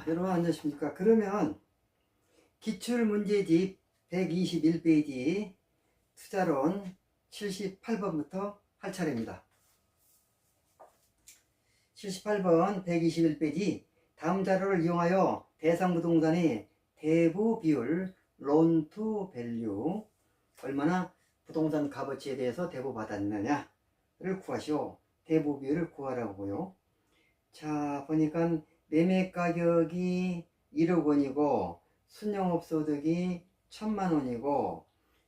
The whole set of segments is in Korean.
여러분 안녕하십니까. 그러면 기출문제집 121페이지 투자론 78번부터 할 차례입니다. 78번 121페이지 다음 자료를 이용하여 대상부동산의 대부 비율 론 투 밸류 얼마나 부동산 값어치에 대해서 대부받았느냐를 구하시오. 대부 비율을 구하라고요. 자, 보니까 매매 가격이 1억 원이고 순영업소득이 1,000만 원이고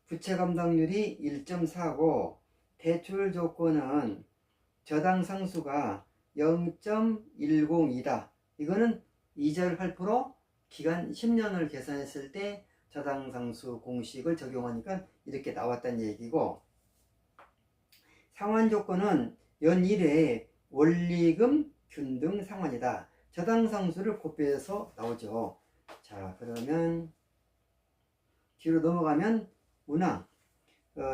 부채 감당률이 1.4고 대출 조건은 저당 상수가 0.102다. 이거는 이자율 8%, 기간 10년을 계산했을 때 저당 상수 공식을 적용하니까 이렇게 나왔다는 얘기고, 상환 조건은 연 1회 원리금 균등 상환이다. 저당 상수를 곱해서 나오죠. 자, 그러면 뒤로 넘어가면 운항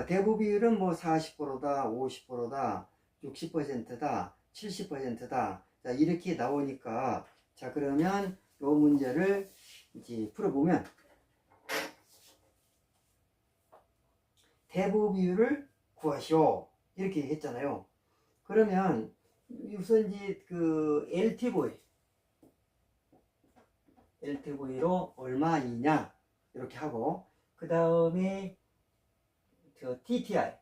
대부 비율은 뭐 40%다, 50%다, 60%다, 70%다. 자, 이렇게 나오니까, 자, 그러면 이 문제를 이제 풀어보면 대부 비율을 구하시오. 이렇게 했잖아요. 그러면 우선 이제 그 LTV로 얼마이냐 이렇게 하고, 그 다음에 저 DTI로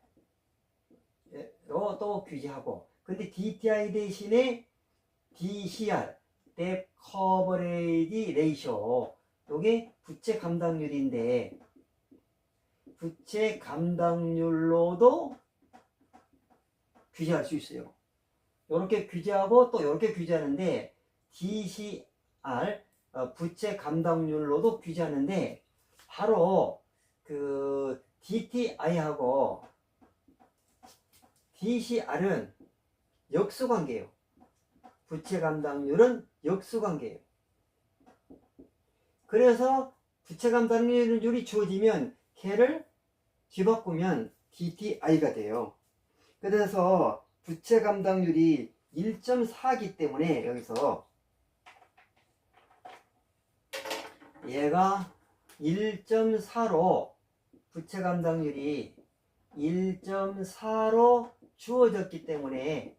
또 규제하고, 근데 DTI 대신에 DCR Debt Coverage Ratio, 요게 부채 감당률인데 부채 감당률로도 규제할 수 있어요. 이렇게 규제하고 또 이렇게 규제하는데, DCR 부채 감당률로도 규제하는데, 바로 그 DTI하고 DCR은 역수관계예요. 부채 감당률은 역수관계예요. 그래서 부채 감당률이 주어지면 걔를 뒤바꾸면 DTI가 돼요. 그래서 부채 감당률이 1.4기 때문에 여기서 얘가 1.4로 부채 감당률이 1.4로 주어졌기 때문에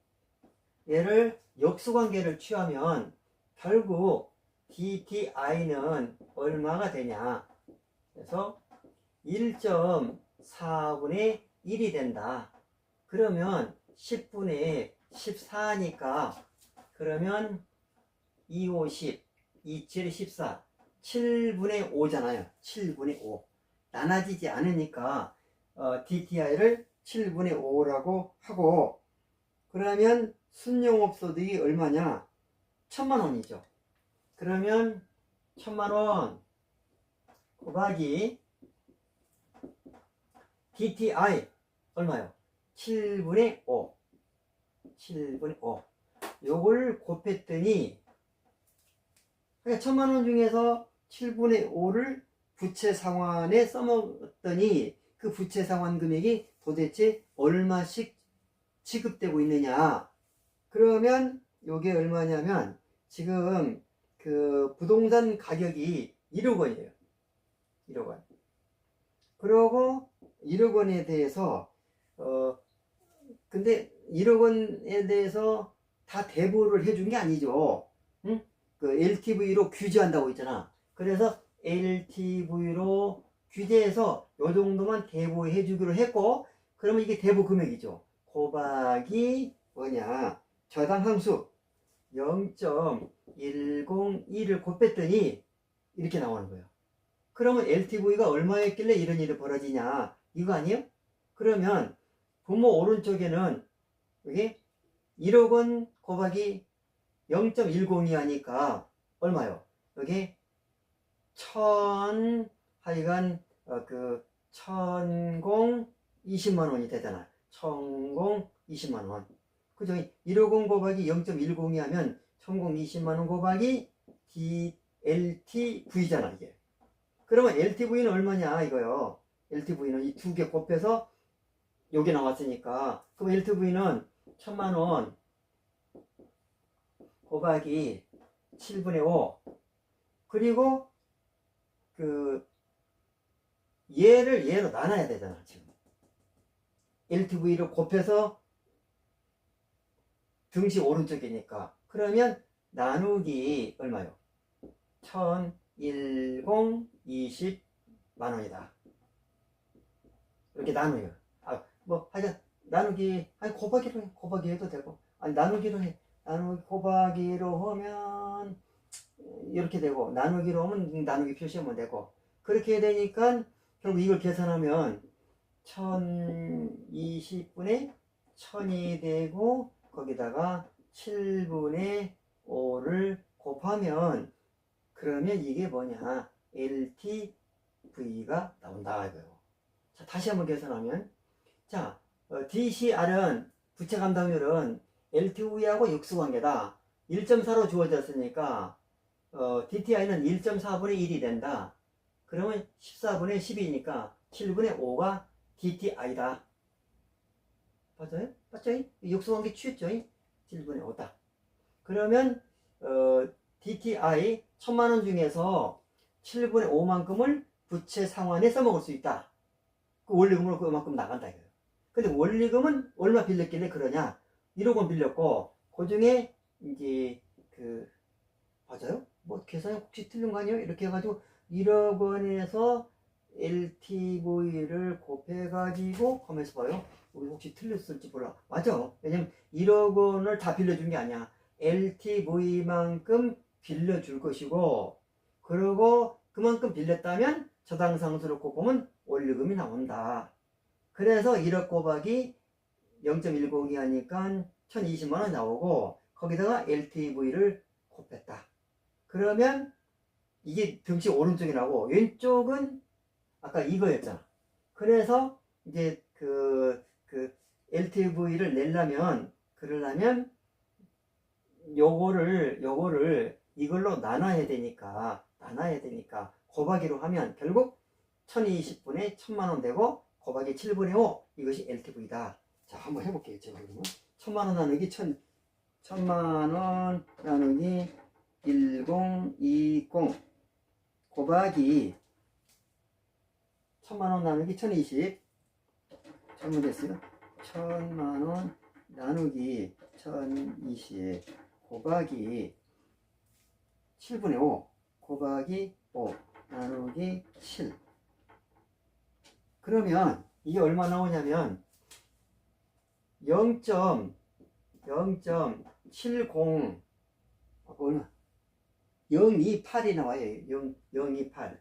얘를 역수관계를 취하면 결국 DTI는 얼마가 되냐, 그래서 1.4분의 1이 된다. 그러면 10분의 14니까 그러면 2, 5, 10, 2, 7, 14, 7분의 5잖아요. 7분의 5. 나눠지지 않으니까 DTI를 7분의 5라고 하고, 그러면 순영업소득이 얼마냐? 1,000만 원이죠. 그러면 1,000만 원 곱하기 DTI 얼마요? 7분의 5. 7분의 5. 요걸 곱했더니, 그러니까 1,000만 원 중에서 7분의 5를 부채 상환에 써먹었더니 그 부채 상환 금액이 도대체 얼마씩 지급되고 있느냐. 그러면 요게 얼마냐면, 지금 그 부동산 가격이 1억 원이에요. 1억 원. 그러고 1억 원에 대해서 근데 1억 원에 대해서 다 대부를 해준 게 아니죠. 응? 그 LTV로 규제한다고 했잖아. 그래서 LTV로 규제해서 요 정도만 대부해 주기로 했고, 그러면 이게 대부 금액이죠. 곱하기 뭐냐, 저당 상수 0.102를 곱했더니 이렇게 나오는 거예요. 그러면 LTV가 얼마였길래 이런 일이 벌어지냐, 이거 아니에요? 그러면 부모 오른쪽에는 여기 1억 원 곱하기 0.102 하니까 얼마요? 여기 1,000, 하여간 1,020만 원이 되잖아. 1,020만 원. 그죠? 1억 원 곱하기 0.102 하면 1,020만 원 곱하기 LTV잖아, 이게. 그러면 LTV는 얼마냐, 이거요. LTV는 이 두 개 곱해서 여기 나왔으니까, 그럼 LTV는 1,000만 원 곱하기 7분의 5 그리고 얘를 얘로 나눠야 되잖아. 지금 LTV를 곱해서 등식 오른쪽이니까. 그러면 나누기 얼마요? 20 만원이다. 이렇게 나누요. 하여간 나누기, 곱하기 해도 되고, 나누기로 해. 곱하기로 하면 이렇게 되고, 나누기로 하면 나누기 표시하면 되고, 그렇게 되니까 결국 이걸 계산하면 1020분의 1000이 되고, 거기다가 7분의 5를 곱하면, 그러면 이게 뭐냐? LTV가 나온다 이거예요. 자, 다시 한번 계산하면, 자, DCR은 부채 감당률은 LTV하고 역수관계다. 1.4로 주어졌으니까 DTI는 1.4분의 1이 된다. 그러면 14분의 10이니까 7분의 5가 DTI다. 맞아요? 맞죠? 역수관계 취했죠? 7분의 5다. 그러면 DTI 1000만원 중에서 7분의 5만큼을 부채 상환에 써먹을 수 있다. 그 원리금으로 그만큼 나간다 이거예요. 근데 원리금은 얼마 빌렸길래 그러냐? 1억 원 빌렸고, 그 중에 이제 맞아요? 계산이 혹시 틀린 거 아니에요? 이렇게 해가지고 1억 원에서 LTV를 곱해가지고 가면서 봐요. 우리 혹시 틀렸을지 몰라. 맞아. 왜냐면 1억 원을 다 빌려준 게 아니야. LTV만큼 빌려줄 것이고, 그리고 그만큼 빌렸다면 저당상수를 곱하면 원리금이 나온다. 그래서 1억 곱하기 0.102 하니까 1020만원 나오고, 거기다가 LTV를 곱했다. 그러면 이게 등식 오른쪽이라고, 왼쪽은 아까 이거였잖아. 그래서 이제 LTV를 그러려면 요거를 이걸로 나눠야 되니까 곱하기로 하면 결국 1020분의 1000만원 되고, 곱하기 7분의 5, 이것이 LTV다. 자, 한번 해볼게요. 제가 그러면 1000만원 나누기 1000만원 나누기 1020 곱하기 1000만원 나누기 1020, 잘못했어요. 1000만원 나누기 1020 곱하기 7분의 5 곱하기 5 나누기 7. 그러면 이게 얼마 나오냐면 0.070 얼마? 028이 나와요. 028.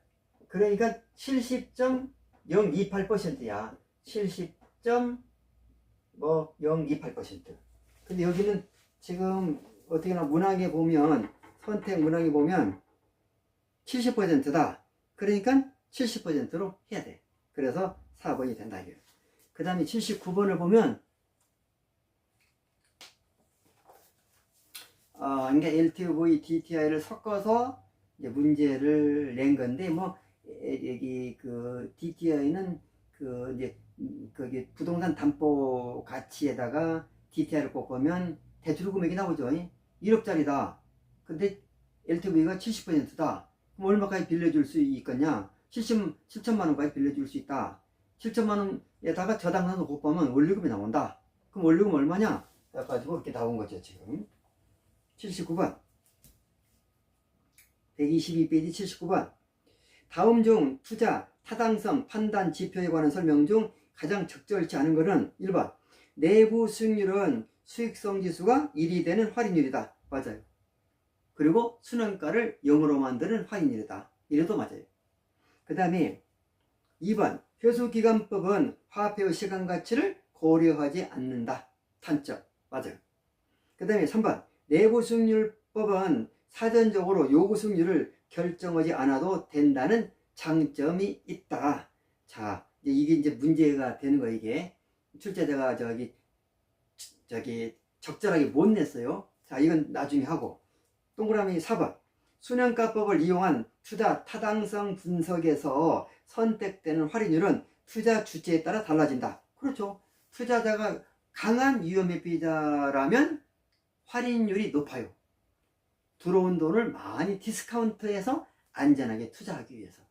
그러니까 70.028%야. 70.028%. 근데 여기는 지금 어떻게나 문항에 보면, 선택 문항에 보면 70%다. 그러니까 70%로 해야 돼. 그래서 4번이 된다. 그 다음에 79번을 보면, 그러니까 LTV, DTI를 섞어서 이제 문제를 낸 건데, 여기 DTI는 이제 거기 부동산 담보 가치에다가 DTI를 곱하면 대출 금액이 나오죠. 1억짜리다. 근데 LTV가 70%다. 그럼 얼마까지 빌려줄 수 있겠냐? 7천만원까지 빌려줄 수 있다. 7천만원에다가 저당산도 곱하면 원리금이 나온다. 그럼 원리금 얼마냐? 그래가지고 이렇게 나온 거죠, 지금. 79번. 122페이지 79번. 다음 중 투자, 타당성, 판단, 지표에 관한 설명 중 가장 적절치 않은 것은 1번. 내부 수익률은 수익성 지수가 1이 되는 할인율이다. 맞아요. 그리고 순환가를 0으로 만드는 할인율이다. 이래도 맞아요. 그 다음에 2번. 회수기간법은 화폐의 시간가치를 고려하지 않는다. 단점. 맞아요. 그 다음에 3번. 내부 수익률법은 사전적으로 요구 수익률을 결정하지 않아도 된다는 장점이 있다. 자, 이게 이제 문제가 되는 거예요. 이게 출제자가 적절하게 못 냈어요. 자, 이건 나중에 하고. 동그라미 4번. 순환가법을 이용한 투자 타당성 분석에서 선택되는 할인율은 투자 주체에 따라 달라진다. 그렇죠. 투자자가 강한 위험회피자라면 할인율이 높아요. 들어온 돈을 많이 디스카운트해서 안전하게 투자하기 위해서.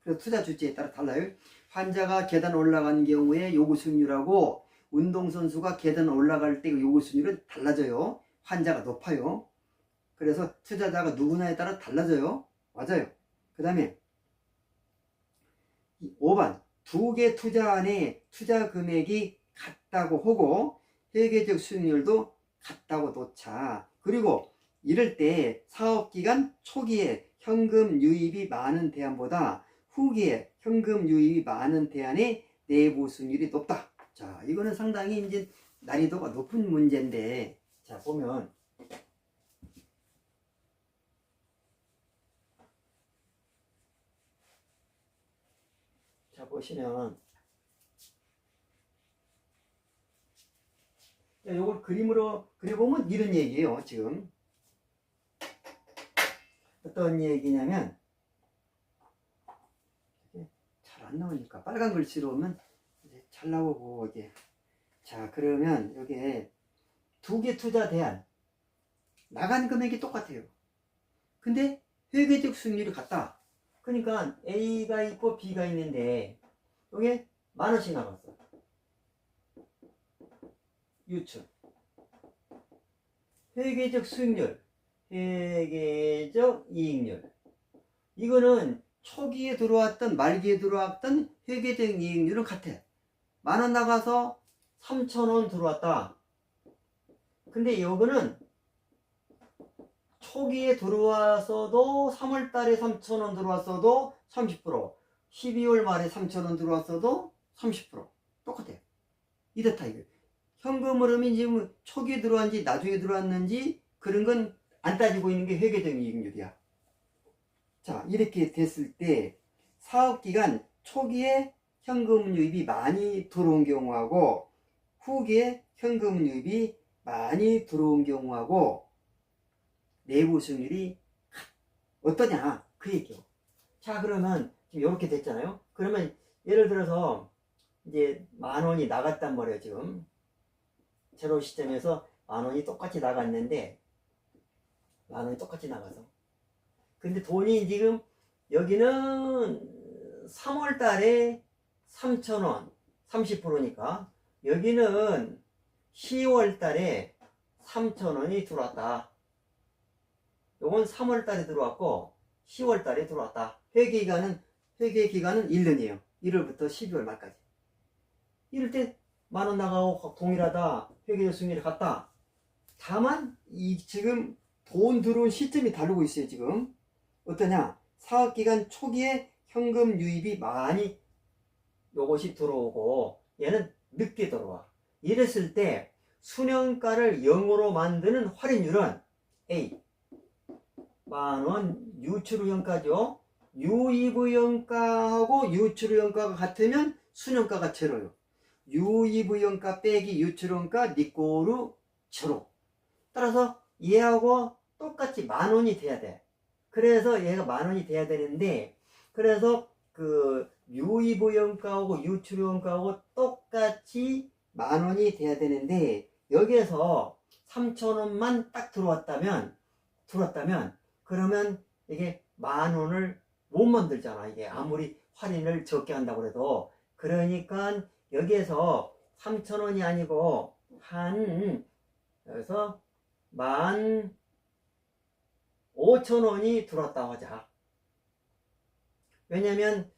그래서 투자 주체에 따라 달라요. 환자가 계단 올라가는 경우에 요구 수익률하고 운동선수가 계단 올라갈 때 요구 수익률은 달라져요. 환자가 높아요. 그래서 투자자가 누구냐에 따라 달라져요. 맞아요. 그 다음에 5번 두 개 투자 안에 투자 금액이 같다고 하고 회계적 수익률도 같다고 놓자. 그리고 이럴 때 사업기간 초기에 현금 유입이 많은 대안보다 후기에 현금 유입이 많은 대안의 내부 수익률이 높다. 자, 이거는 상당히 이제 난이도가 높은 문제인데, 자, 보면, 자, 보시면, 이걸 그림으로 그려보면 이런 얘기예요, 지금. 어떤 얘기냐면, 잘 안 나오니까 빨간 글씨로 오면 이제 잘 나오고, 이게. 자, 그러면 여기에 두 개 투자 대안. 나간 금액이 똑같아요. 근데 회계적 수익률이 같다. 그러니까 A가 있고 B가 있는데, 여기에 10,000원씩 나갔어. 유출. 회계적 수익률, 회계적 이익률. 이거는 초기에 들어왔던 말기에 들어왔던 회계적 이익률은 같아. 10,000원 나가서 3,000원 들어왔다. 근데 이거는 초기에 들어와서도 3월달에 3,000원 들어왔어도 30%, 12월 말에 3,000원 들어왔어도 30% 똑같아. 이렇다 이거. 현금 흐름이 지금 초기에 들어왔는지 나중에 들어왔는지 그런 건 안 따지고 있는 게 회계적 이익률이야. 자, 이렇게 됐을 때 사업기간 초기에 현금 유입이 많이 들어온 경우하고 후기에 현금 유입이 많이 들어온 경우하고 내부 수익률이 어떠냐 그 얘기요. 자, 그러면 지금 이렇게 됐잖아요. 그러면 예를 들어서 이제 10,000원이 나갔단 말이에요. 지금 제로 시점에서 10,000원이 똑같이 나갔는데 10,000원이 똑같이 나가서 근데 돈이 지금 여기는 3월 달에 3,000원 30%니까 여기는 10월 달에 3,000원이 들어왔다. 요건 3월 달에 들어왔고 10월 달에 들어왔다. 회계 기간은 1년이에요. 1월부터 12월 말까지. 이럴 때 10,000원 나가고 동일하다. 회계적 수익률이 같다. 다만 이 지금 돈 들어온 시점이 다르고 있어요. 지금 어떠냐? 사업기간 초기에 현금 유입이 많이 요것이 들어오고 얘는 늦게 들어와. 이랬을 때 순현가를 0으로 만드는 할인율은 A 10,000원 유출후현가죠. 유입후현가하고 유출후현가가 같으면 순현가가 제로요. 유입후현가 빼기 유출후현가 니꼬르 제로. 따라서 얘하고 똑같이 10,000원이 돼야 돼. 그래서 얘가 10,000원이 돼야 되는데 그래서 그 유입후현가하고 유출후현가하고 똑같이 10,000원이 돼야 되는데 여기에서 3,000원만 딱 들어왔다면 그러면 이게 10,000원을 못 만들잖아. 이게 아무리 할인을 적게 한다고 해도. 그러니까 여기에서 3,000원이 아니고 여기서 15,000원이 들어왔다고 하자. 왜냐면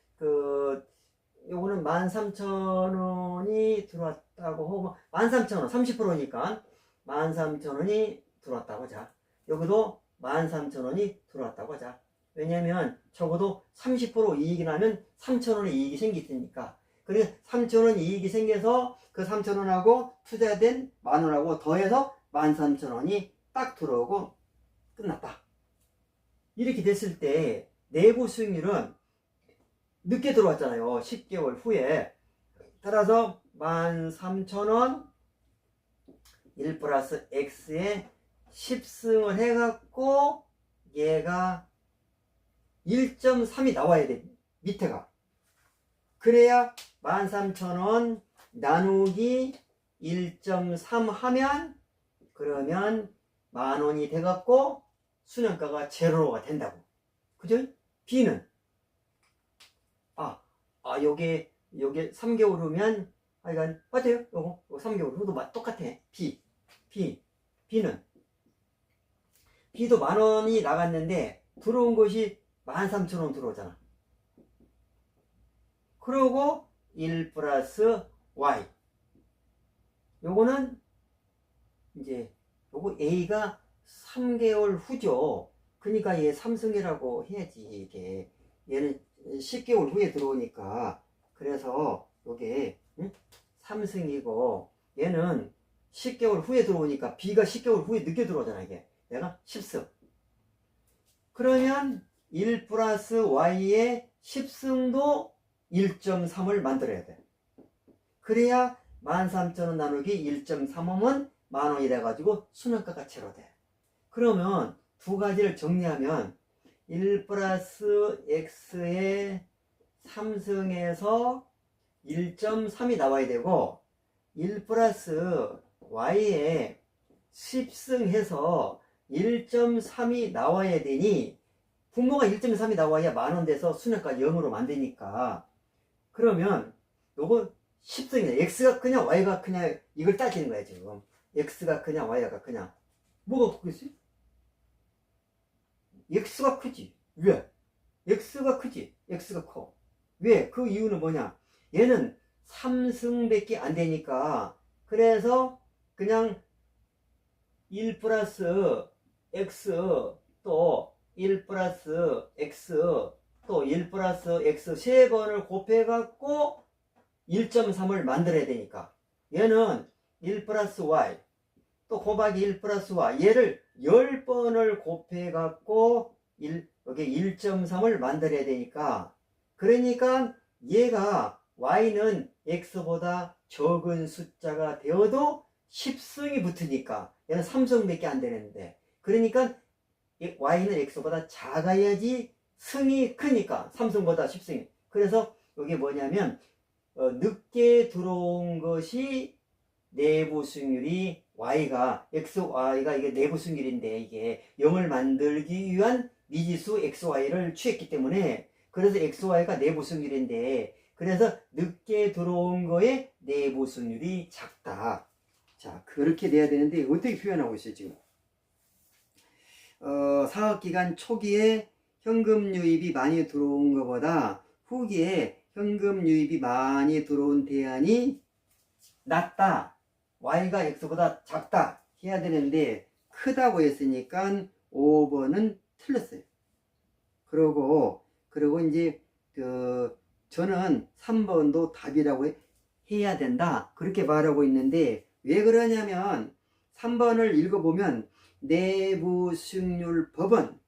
요거는 13,000원이 들어왔다고 하고 13,000원 30%니까 13,000원이 들어왔다고 하자. 여기도 13,000원이 들어왔다고 하자. 왜냐면 적어도 30% 이익이 나면 3,000원의 이익이 생길 테니까. 그러니까 3,000원 이익이 생겨서 그 3,000원하고 투자된 10,000원하고 더해서 13,000원이 딱 들어오고 끝났다. 이렇게 됐을 때 내부 수익률은 늦게 들어왔잖아요. 10개월 후에. 따라서 13,000원 1 플러스 X에 10승을 해갖고 얘가 1.3이 나와야 돼. 밑에가. 그래야 13,000원 나누기 1.3 하면 그러면 10,000원이 돼갖고 순현가가 제로가 된다고. 그죠? B는 요게 3개월 후면 하여간 맞아요. 요거 3개월 후도 똑같아. B는 B도 10,000원이 나갔는데 들어온 것이 13,000원 들어오잖아. 그러고 1 플러스 Y 요거는 이제 요거 A가 3개월 후죠. 그러니까 얘 삼성이라고 해야지. 이게 얘는 10개월 후에 들어오니까 그래서 요게 삼성이고 얘는 10개월 후에 들어오니까 B가 10개월 후에 늦게 들어오잖아. 이게 얘가 10승. 그러면 1 플러스 Y의 10승도 1.3을 만들어야 돼. 그래야 13,000원 나누기 1.3하면 10,000원이 돼가지고 순환가가 제로 돼. 그러면 두 가지를 정리하면 1 플러스 X의 3승에서 1.3이 나와야 되고 1 플러스 Y의 10승 해서 1.3이 나와야 되니 분모가 1.3이 나와야 10,000원 돼서 순환가 0으로 만드니까 그러면 요거 10승이네. X가 그냥 Y가 그냥 이걸 따지는 거야 지금. X가 그냥 Y가 그냥 뭐가 크겠어요? X가 크지. 왜? X가 크지. X가 커. 왜? 그 이유는 뭐냐? 얘는 3승밖에 안 되니까 그래서 그냥 1 플러스 X 또 1 플러스 X 또 1 플러스 X 세 번을 곱해갖고 1.3을 만들어야 되니까 얘는 1 플러스 Y 또 곱하기 1 플러스 Y 얘를 10번을 곱해갖고 여기 1.3을 만들어야 되니까 그러니까 얘가 Y는 X보다 적은 숫자가 되어도 10승이 붙으니까 얘는 3승밖에 안 되는데 그러니까 Y는 X보다 작아야지 승이 크니까 3승보다 10승이 그래서 이게 뭐냐면 늦게 들어온 것이 내부 승률이 Y가 XY가 이게 내부 승률인데 이게 0을 만들기 위한 미지수 XY를 취했기 때문에 그래서 XY가 내부 승률인데 그래서 늦게 들어온 거에 내부 승률이 작다. 자 그렇게 돼야 되는데 어떻게 표현하고 있어요 지금? 사업기간 초기에 현금 유입이 많이 들어온 것보다 후기에 현금 유입이 많이 들어온 대안이 낮다. Y가 X보다 작다. 해야 되는데 크다고 했으니까 5번은 틀렸어요. 그리고 이제 저는 3번도 답이라고 해야 된다. 그렇게 말하고 있는데 왜 그러냐면 3번을 읽어보면 내부 수익률 법은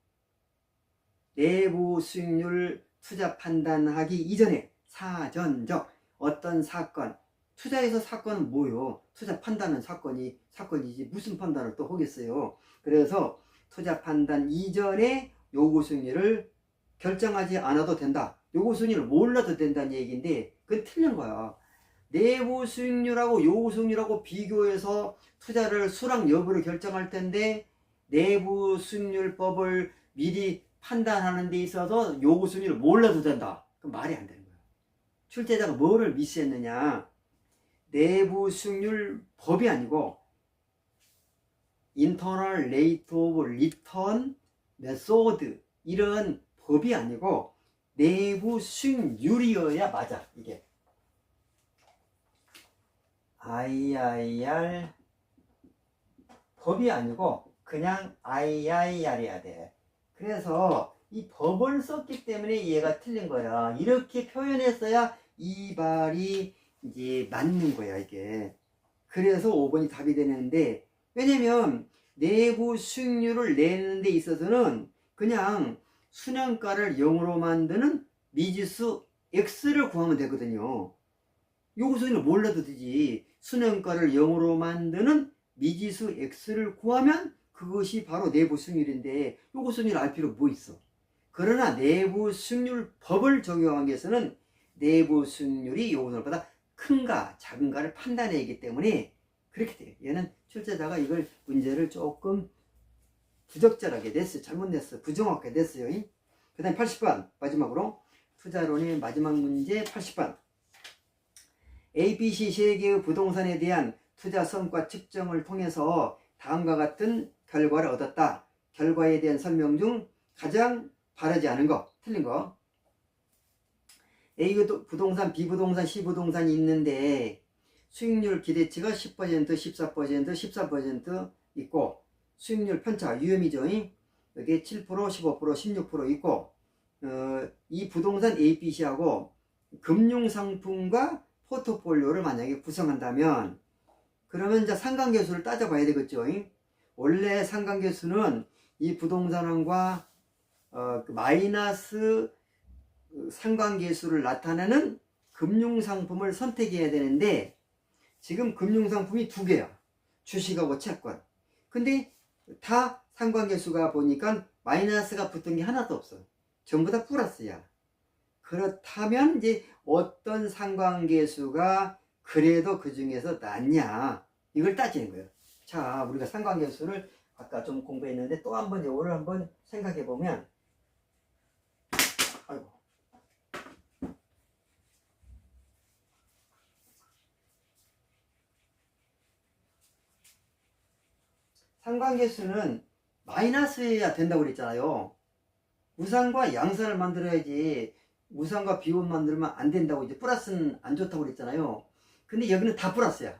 내부 수익률 투자 판단하기 이전에 사전적 어떤 사건 투자에서 사건은 뭐요? 투자 판단은 사건이지 무슨 판단을 또 하겠어요. 그래서 투자 판단 이전에 요구 수익률을 결정하지 않아도 된다. 요구 수익률을 몰라도 된다는 얘기인데 그건 틀린 거야. 내부 수익률하고 요구 수익률하고 비교해서 투자를 수락 여부를 결정할 텐데 내부 수익률법을 미리 판단하는 데 있어서 요구 수익률을 몰라도 된다. 그럼 말이 안 되는 거야. 출제자가 뭐를 미스했느냐? 내부 수익률 법이 아니고 Internal Rate of Return Method 이런 법이 아니고 내부 수익률이어야 맞아. 이게 IIR 법이 아니고 그냥 IIR이야 돼. 그래서 이 법을 썼기 때문에 얘가 틀린 거야. 이렇게 표현했어야 이 말이 이제 맞는 거야 이게. 그래서 5번이 답이 되는데 왜냐면 내부 수익률을 내는 데 있어서는 그냥 순환가를 0으로 만드는 미지수 X를 구하면 되거든요. 요구 수익률을 몰라도 되지. 순환가를 0으로 만드는 미지수 X를 구하면 그것이 바로 내부 수익률인데 요구 수익률 알 필요 뭐 있어. 그러나 내부 수익률 법을 적용하기 위해서는 내부 수익률이 요구 수익률보다 큰가 작은가를 판단해야 하기 때문에 그렇게 돼요. 얘는 출제자가 이걸 문제를 조금 부적절하게 냈어요. 잘못 냈어요. 부정확하게 냈어요. 그 다음에 80번 마지막으로 투자론의 마지막 문제 80번. ABC 세 개의 부동산에 대한 투자 성과 측정을 통해서 다음과 같은 결과를 얻었다. 결과에 대한 설명 중 가장 바르지 않은 거, 틀린 거. A 부동산, B 부동산, C 부동산이 있는데 수익률 기대치가 10%, 14%, 14% 있고 수익률 편차, 위험이죠. 여기 7%, 15%, 16% 있고 이 부동산 A, B, C하고 금융상품과 포트폴리오를 만약에 구성한다면 그러면 이제 상관계수를 따져봐야 되겠죠. 원래 상관계수는 이 부동산과 그 마이너스 상관계수를 나타내는 금융상품을 선택해야 되는데 지금 금융상품이 두 개야. 주식하고 채권. 근데 다 상관계수가 보니까 마이너스가 붙은 게 하나도 없어. 전부 다 플러스야. 그렇다면 이제 어떤 상관계수가 그래도 그 중에서 낫냐 이걸 따지는 거예요. 자, 우리가 상관계수를 아까 좀 공부했는데 또 한번 이거를 한번 생각해 보면, 아이고, 상관계수는 마이너스여야 된다고 그랬잖아요. 우상과 양산을 만들어야지 우상과 비원 만들면 안 된다고, 이제 플러스는 안 좋다고 그랬잖아요. 근데 여기는 다 플러스야.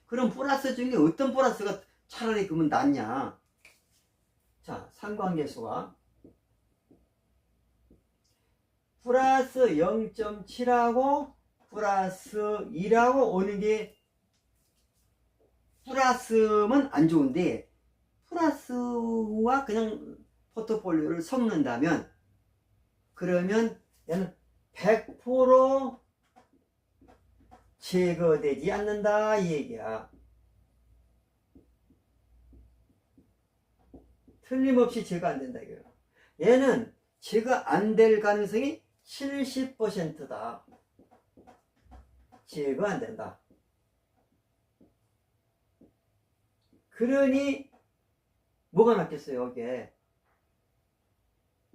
그럼 플러스 중에 어떤 플러스가 차라리 그러면 낫냐? 자, 상관계수가 플러스 0.7하고 플러스 2라고 오는 게 플러스면 안 좋은데 플러스와 그냥 포트폴리오를 섞는다면 그러면 얘는 100% 제거되지 않는다 이 얘기야. 틀림없이 제거 안 된다 이거야. 얘는 제거 안 될 가능성이 70%다. 제거 안 된다. 그러니 뭐가 낫겠어요 이게.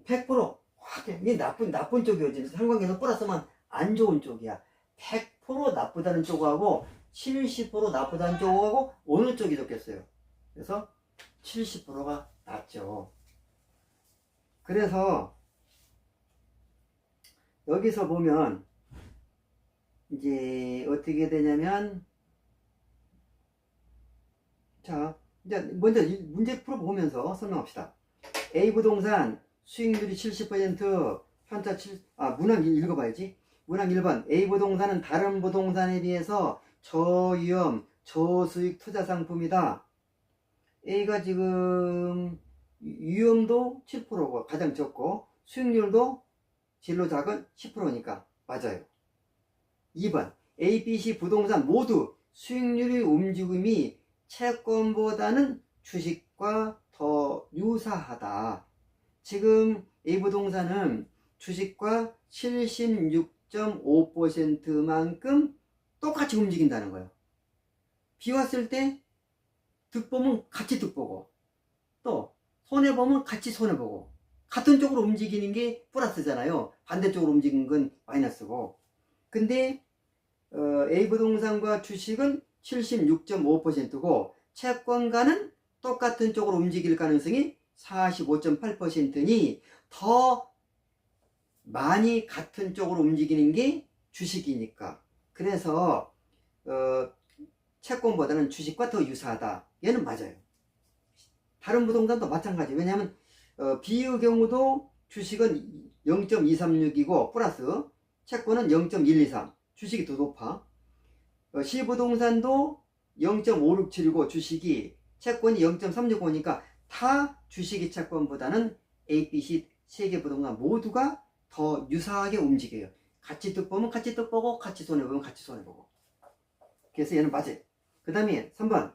100% 확 이게 나쁜 쪽이지. 상관계수 플러스만 안 좋은 쪽이야. 100% 나쁘다는 쪽하고 70% 나쁘다는 쪽하고 어느 쪽이 좋겠어요? 그래서 70%가 낫죠. 그래서 여기서 보면 이제 어떻게 되냐면, 자 이제 먼저 문제 풀어보면서 설명합시다. A 부동산 수익률이 70%, 편차 7, 문항 읽어봐야지. 문항 1번. A 부동산은 다른 부동산에 비해서 저위험, 저수익 투자 상품이다. A가 지금 위험도 7%고 가장 적고 수익률도 진로 작은 10%니까 맞아요. 2번. A, B, C 부동산 모두 수익률의 움직임이 채권보다는 주식과 더 유사하다. 지금 A 부동산은 주식과 76.5%만큼 똑같이 움직인다는 거예요. 비왔을 때 득보면 같이 득보고 또 손해보면 같이 손해보고 같은 쪽으로 움직이는 게 플러스잖아요. 반대쪽으로 움직이는 건 마이너스고. 근데 A 부동산과 주식은 76.5%고 채권과는 똑같은 쪽으로 움직일 가능성이 45.8%니 더 많이 같은 쪽으로 움직이는 게 주식이니까. 그래서 채권보다는 주식과 더 유사하다. 얘는 맞아요. 다른 부동산도 마찬가지. 왜냐하면 B의 경우도 주식은 0.236이고 플러스 채권은 0.123. 주식이 더 높아. C 부동산도 0.567이고 주식이, 채권이 0.365니까 다 주식이 채권보다는 A, B, C 세 개 부동산 모두가 더 유사하게 움직여요. 같이 득보면 같이 득보고 같이 손해보면 같이 손해보고. 그래서 얘는 맞아요. 그 다음에 3번.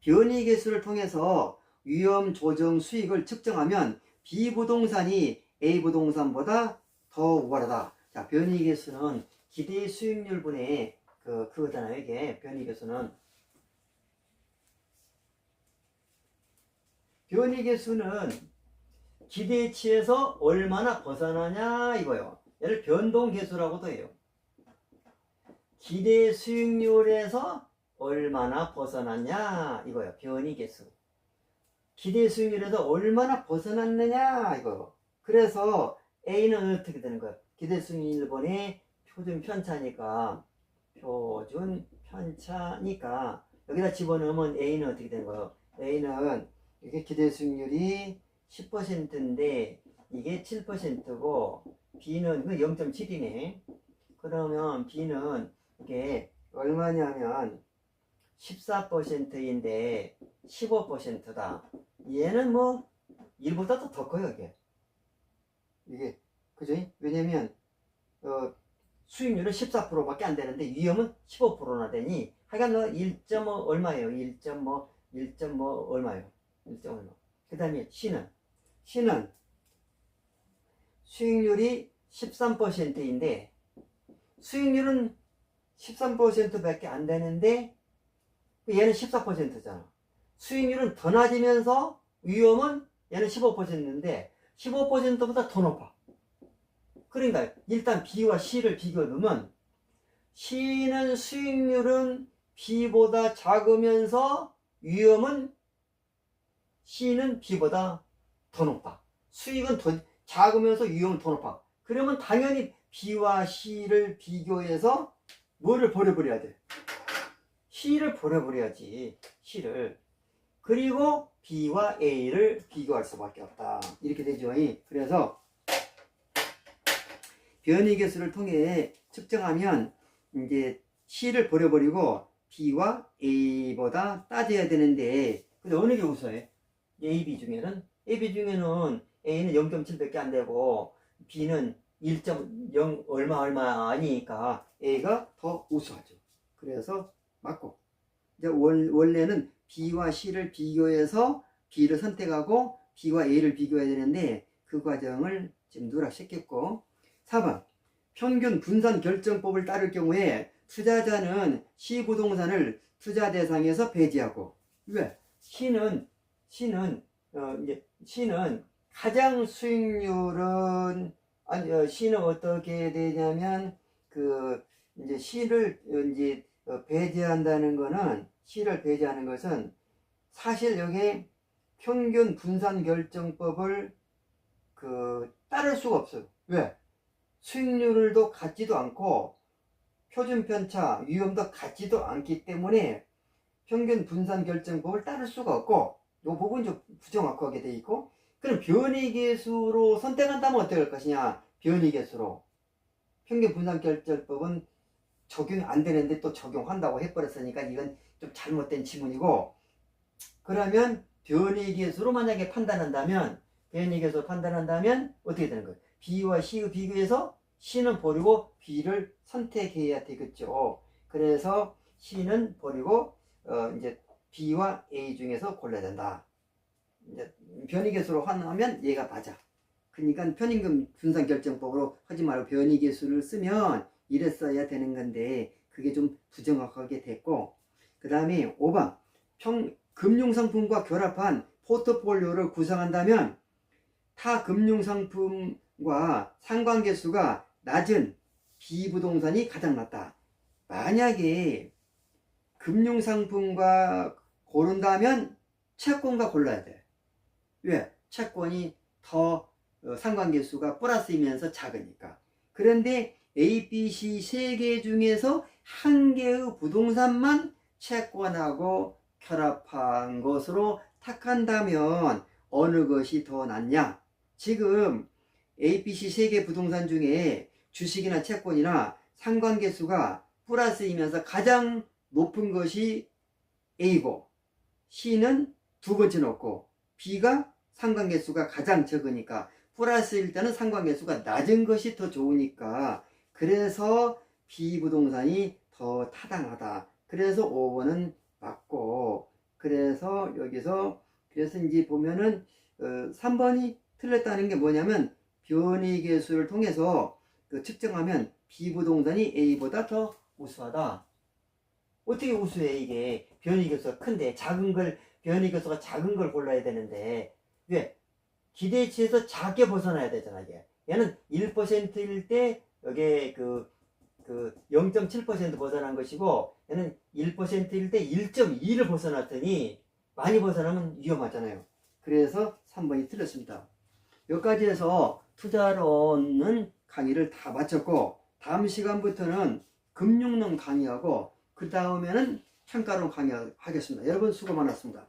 변이계수를 통해서 위험 조정 수익을 측정하면 B 부동산이 A 부동산보다 더 우월하다. 자, 변이계수는 기대 수익률분의 그거잖아요. 이게 변이계수는. 변이계수는 기대치에서 얼마나 벗어나냐 이거요. 얘를 변동계수라고도 해요. 기대 수익률에서 얼마나 벗어났냐 이거요. 변이계수. 기대 수익률에서 얼마나 벗어났느냐 이거. 그래서 A는 어떻게 되는 거예요? 기대 수익률 1번이 표준 편차니까 여기다 집어넣으면 A는 어떻게 되는 거예요? A는 이게 기대 수익률이 10%인데 이게 7%고 B는 0.7이네. 그러면 B는 이게 얼마냐면 14%인데 15%다. 얘는 뭐 1보다 더 커요 이게. 그죠? 왜냐면 수익률은 14%밖에 안 되는데 위험은 15%나 되니 하여간 1.5 얼마예요? 1.5 얼마예요? 1. 얼마. 그 다음에 C는 수익률이 13%인데 수익률은 13%밖에 안 되는데 얘는 14%잖아. 수익률은 더 낮으면서 위험은 얘는 15%인데 15%보다 더 높아. 그러니까 일단 B와 C를 비교해 보면 C는 수익률은 B보다 작으면서 위험은 C는 B보다 더 높아. 수익은 더 작으면서 위험은 더 높아. 그러면 당연히 B와 C를 비교해서 뭐를 버려버려야 돼? C를 버려버려야지. C를. 그리고 B와 A를 비교할 수밖에 없다. 이렇게 되죠. 그래서 변이계수를 통해 측정하면 이제 C를 버려버리고 B와 A보다 따져야 되는데 근데 어느 게 우수해? A, B 중에는 A는 0.7밖에 안 되고 B는 1.0 얼마 아니니까 A가 더 우수하죠. 그래서 맞고 이제 원래는 B와 C를 비교해서 B를 선택하고 B와 A를 비교해야 되는데 그 과정을 지금 누락시켰고 4번 평균 분산 결정법을 따를 경우에 투자자는 C 부동산을 투자 대상에서 배제하고 왜? C는 가장 수익률은 C는 어떻게 되냐면 이제 C를 이제 배제한다는 거는 C를 배제하는 것은 사실 여기 평균 분산 결정법을 따를 수가 없어요. 왜? 수익률도 같지도 않고 표준 편차 위험도 같지도 않기 때문에 평균 분산 결정법을 따를 수가 없고 이 부분 좀 부정확하게 돼 있고 그럼 변이계수로 선택한다면 어떻게 할 것이냐? 변이계수로 평균 분산 결정법은 적용이 안 되는데 또 적용한다고 해버렸으니까 이건 좀 잘못된 지문이고 그러면 변이계수로 만약에 판단한다면 어떻게 되는 거예요? B와 C의 비교해서 C는 버리고 B를 선택해야 되겠죠. 그래서 C는 버리고 이제 B와 A 중에서 골라야 된다. 이제 변이계수로 하면 얘가 맞아. 그러니까 편익금 분산 결정법으로 하지 말고 변이계수를 쓰면 이랬어야 되는 건데 그게 좀 부정확하게 됐고 그 다음에 5번 금융상품과 결합한 포트폴리오를 구성한다면 타 금융상품과 상관계수가 낮은 B부동산이 가장 낫다. 만약에 금융상품과 고른다면 채권과 골라야 돼. 왜? 채권이 더 상관계수가 플러스이면서 작으니까. 그런데 A, B, C 세 개 중에서 한 개의 부동산만 채권하고 결합한 것으로 택한다면 어느 것이 더 낫냐? 지금 A, B, C 세 개 부동산 중에 주식이나 채권이나 상관계수가 플러스이면서 가장 높은 것이 A고 C는 두 번째 높고 B가 상관계수가 가장 적으니까 플러스일 때는 상관계수가 낮은 것이 더 좋으니까 그래서 B 부동산이 더 타당하다. 그래서 5번은 맞고 그래서 여기서 그래서 이제 보면은 3번이 틀렸다는 게 뭐냐면 변이계수를 통해서 측정하면 B 부동산이 A보다 더 우수하다. 어떻게 우수해 이게 변이계수가 큰데 변이계수가 작은 걸 골라야 되는데 왜? 기대치에서 작게 벗어나야 되잖아, 이게. 얘는 1%일 때, 여기에 그 0.7% 벗어난 것이고, 얘는 1%일 때 1.2를 벗어났더니, 많이 벗어나면 위험하잖아요. 그래서 3번이 틀렸습니다. 여기까지 해서 투자론은 강의를 다 마쳤고, 다음 시간부터는 금융론 강의하고, 그 다음에는 평가론 강의하겠습니다. 여러분 수고 많았습니다.